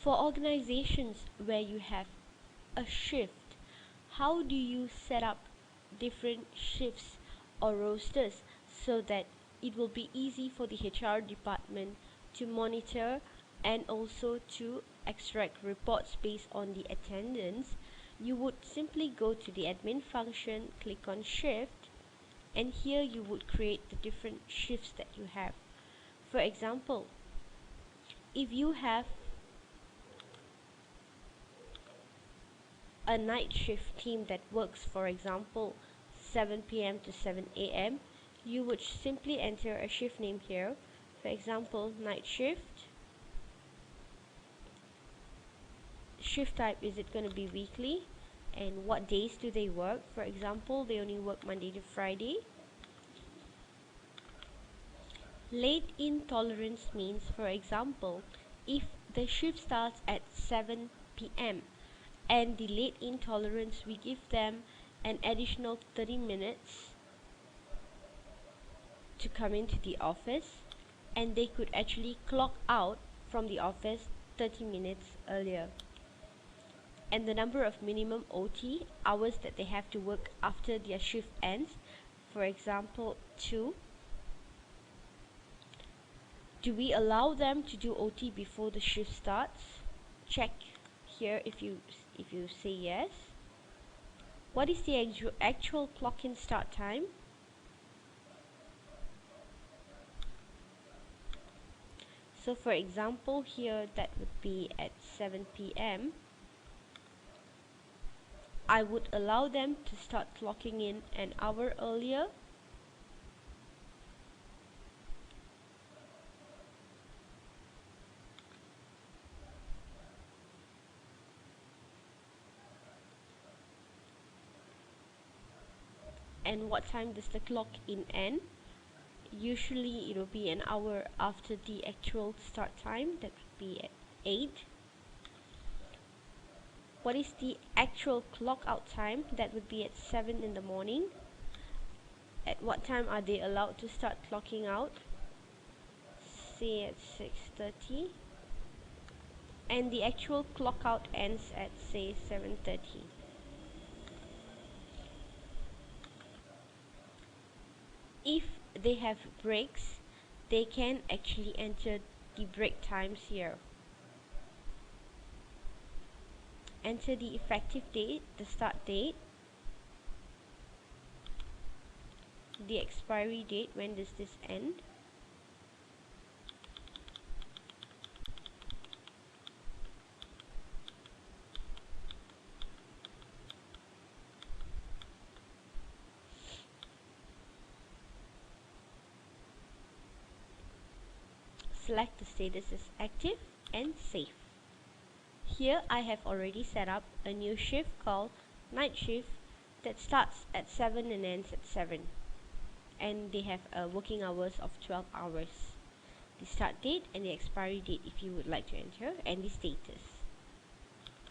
For organizations where you have a shift, how do you set up different shifts or rosters so that it will be easy for the HR department to monitor and also to extract reports based on the attendance? You would simply go to the admin function, click on shift, and here you would create the different shifts that you have. For example, if you have a night shift team that works, for example, 7 p.m. to 7 a.m., you would simply enter a shift name here. For example, night shift. Shift type, is it going to be weekly? And what days do they work? For example, they only work Monday to Friday. Late in tolerance means, for example, if the shift starts at 7 p.m. and the late in tolerance, we give them an additional 30 minutes to come into the office, and they could actually clock out from the office 30 minutes earlier. And the number of minimum OT hours that they have to work after their shift ends, for example, 2. Do we allow them to do OT before the shift starts? Check here if you say yes. What is the actual clock-in start time? So for example, here that would be at 7 p.m. I would allow them to start clocking in an hour earlier. And what time does the clock in end? Usually it will be an hour after the actual start time, that would be at 8. What is the actual clock out time? That would be at 7 in the morning. At what time are they allowed to start clocking out? Say at 6:30. And the actual clock out ends at, say, 7:30. If they have breaks, they can actually enter the break times here. Enter the effective date, the start date, the expiry date, when does this end, select the status as active and save. Here I have already set up a new shift called night shift that starts at 7 and ends at 7, and they have working hours of 12 hours. The start date and the expiry date if you would like to enter, and the status.